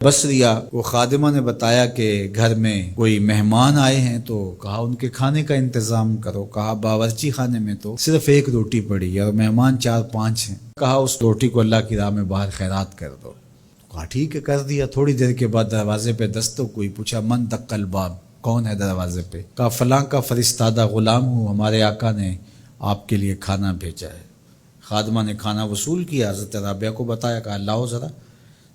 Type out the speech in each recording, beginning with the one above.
بصریہ وہ خادمہ نے بتایا کہ گھر میں کوئی مہمان آئے ہیں تو کہا ان کے کھانے کا انتظام کرو. کہا باورچی خانے میں تو صرف ایک روٹی پڑی ہے اور مہمان 4-5 ہیں. کہا اس روٹی کو اللہ کی راہ میں باہر خیرات کر دو. کہا ٹھیک ہے، کر دیا. تھوڑی دیر کے بعد دروازے پہ دستک ہوئی. پوچھا من دق الباب، کون ہے دروازے پہ؟ کہا فلاں کا فرستادہ غلام ہوں، ہمارے آقا نے آپ کے لیے کھانا بھیجا ہے. خادمہ نے کھانا وصول کیا، حضرت رابعہ کو بتایا. کہا لاؤ ذرا.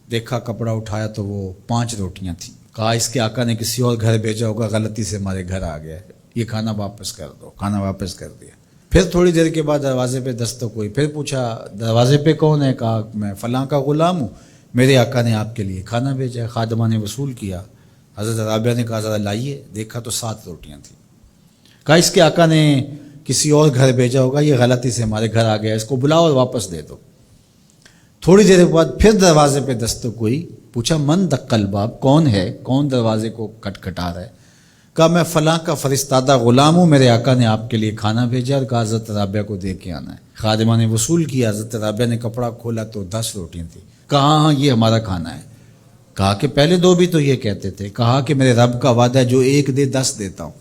دیکھا، کپڑا اٹھایا تو وہ 5 روٹیاں تھیں. کہا اس کے آقا نے کسی اور گھر بھیجا ہوگا، غلطی سے ہمارے گھر آ گیا ہے، یہ کھانا واپس کر دو. کھانا واپس کر دیا. پھر تھوڑی دیر کے بعد دروازے پہ دستک ہوئی. پھر پوچھا دروازے پہ کون ہے؟ کہا میں فلاں کا غلام ہوں، میرے آقا نے آپ کے لیے کھانا بھیجا ہے. خادمہ نے وصول کیا. حضرت رابعہ نے کہا ذرا لائیے. دیکھا تو 7 روٹیاں تھیں. کہا اس کے آقا نے کسی اور گھر بھیجا ہوگا، یہ غلطی سے ہمارے گھر آ گیا، اس کو بلاؤ اور واپس دے دو. تھوڑی دیر کے بعد پھر دروازے پہ دستک ہوئی. پوچھا من دق الباب، کون ہے، کون دروازے کو کھٹکھٹا رہا ہے؟ کہا میں فلاں کا فرستادہ غلام ہوں، میرے آقا نے آپ کے لیے کھانا بھیجا اور کہا حضرت رابعہ کو دے کے آنا ہے. خادمہ نے وصول کیا. حضرت رابعہ نے کپڑا کھولا تو 10 روٹیاں تھیں. کہا ہاں یہ ہمارا کھانا ہے. کہا کہ پہلے 2 بھی تو یہ کہتے تھے. کہا کہ میرے رب کا وعدہ ہے جو 1 دے 10 دیتا ہوں.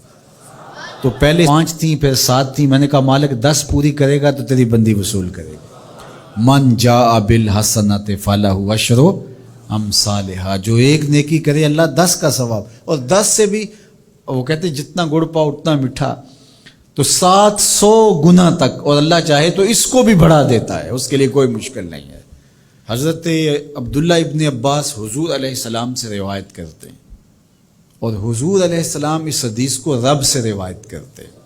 تو پہلے 5 تھیں پھر 7 تھیں. میں نے کہا مالک 10 پوری کرے گا تو تیری بندی وصول کرے گا. من جاء بالحسنۃ فلہ عشر امثالھا، جو 1 نیکی کرے اللہ 10 کا ثواب. اور 10 سے بھی وہ کہتے ہیں جتنا گڑ پاؤ اتنا میٹھا، تو 700 گنا تک، اور اللہ چاہے تو اس کو بھی بڑھا دیتا ہے، اس کے لیے کوئی مشکل نہیں ہے. حضرت عبداللہ ابن عباس حضور علیہ السلام سے روایت کرتے ہیں، اور حضور علیہ السلام اس حدیث کو رب سے روایت کرتے ہیں.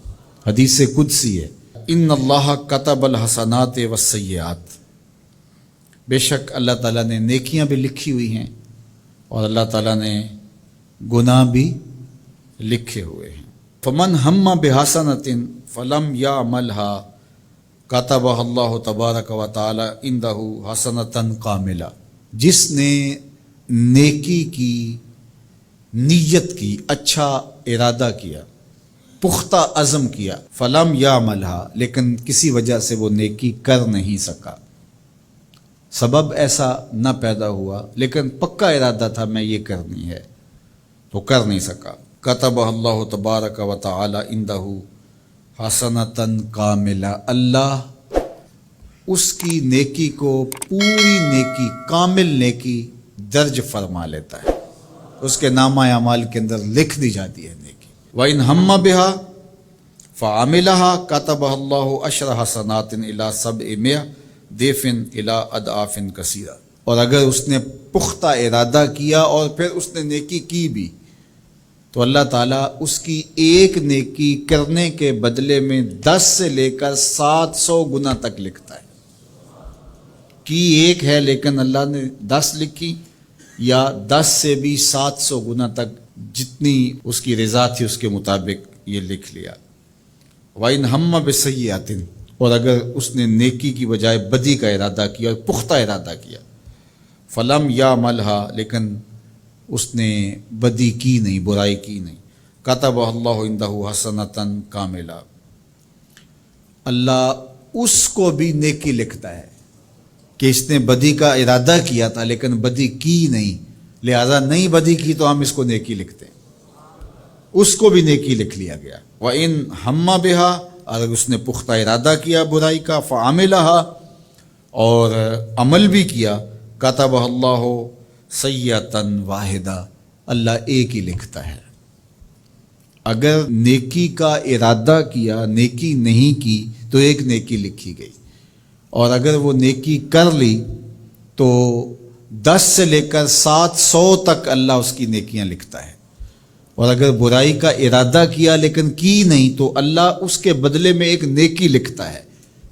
حدیث قدسی ہے، ان اللہ کتب الحسنات والسیئات، بے شک اللہ تعالیٰ نے نیکیاں بھی لکھی ہوئی ہیں اور اللہ تعالیٰ نے گناہ بھی لکھے ہوئے ہیں. فمن ہم بحسنۃ فلم یعملھا کتبہ اللہ تبارک و تعالی عندہ حسنۃ کاملہ، جس نے نیکی کی نیت کی، اچھا ارادہ کیا، پختہ عزم کیا، فلم یعملھا، لیکن کسی وجہ سے وہ نیکی کر نہیں سکا، سبب ایسا نہ پیدا ہوا، لیکن پکا ارادہ تھا میں یہ کرنی ہے تو کر نہیں سکا. کتب اللہ تبارک و تعالی عندہ حسنۃ کاملہ، اللہ اس کی نیکی کو پوری نیکی، کامل نیکی درج فرما لیتا ہے، اس کے نامہ اعمال کے اندر لکھ دی جاتی ہے نیکی. وَإِنْ ہَمَّ بِهَا فَعَمِلَهَا كَتَبَهَا اللَّهُ عَشْرَ حَسَنَاتٍ إِلَىٰ 700 ضِعْفٍ إِلَىٰ أَضْعَافٍ كَثِيرَةٍ. اور اگر اس نے پختہ ارادہ کیا اور پھر اس نے نیکی کی بھی، تو اللہ تعالیٰ اس کی 1 نیکی کرنے کے بدلے میں 10 سے لے کر 700 گنا تک لکھتا ہے. کی 1 ہے لیکن اللہ نے 10 لکھی، یا 10 سے بھی 700 گنا تک، جتنی اس کی رضا تھی اس کے مطابق یہ لکھ لیا. وَإِنْ هَمَّ بِسَيِّئَةٍ، اور اگر اس نے نیکی کی بجائے بدی کا ارادہ کیا اور پختہ ارادہ کیا، فلم یعملھا، لیکن اس نے بدی کی نہیں، برائی کی نہیں، کتب اللہ عندہ حسنۃ کاملہ، اللہ اس کو بھی نیکی لکھتا ہے کہ اس نے بدی کا ارادہ کیا تھا لیکن بدی کی نہیں، لہذا نہیں بدی کی تو ہم اس کو نیکی لکھتے ہیں، اس کو بھی نیکی لکھ لیا گیا. وَإِنْ ہَمَّ بِهَا، اگر اس نے پختہ ارادہ کیا برائی کا، فَعَمِلَهَا، اور عمل بھی کیا، کتبہ اللہ سیئۃ واحدہ، اللہ ایک ہی لکھتا ہے. اگر نیکی کا ارادہ کیا، نیکی نہیں کی تو 1 نیکی لکھی گئی، اور اگر وہ نیکی کر لی تو 10 سے لے کر 700 تک اللہ اس کی نیکیاں لکھتا ہے. اور اگر برائی کا ارادہ کیا لیکن کی نہیں تو اللہ اس کے بدلے میں 1 نیکی لکھتا ہے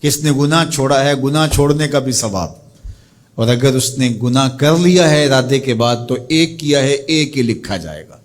کہ اس نے گناہ چھوڑا ہے، گناہ چھوڑنے کا بھی ثواب. اور اگر اس نے گناہ کر لیا ہے ارادے کے بعد تو 1 کیا ہے، 1 ہی لکھا جائے گا.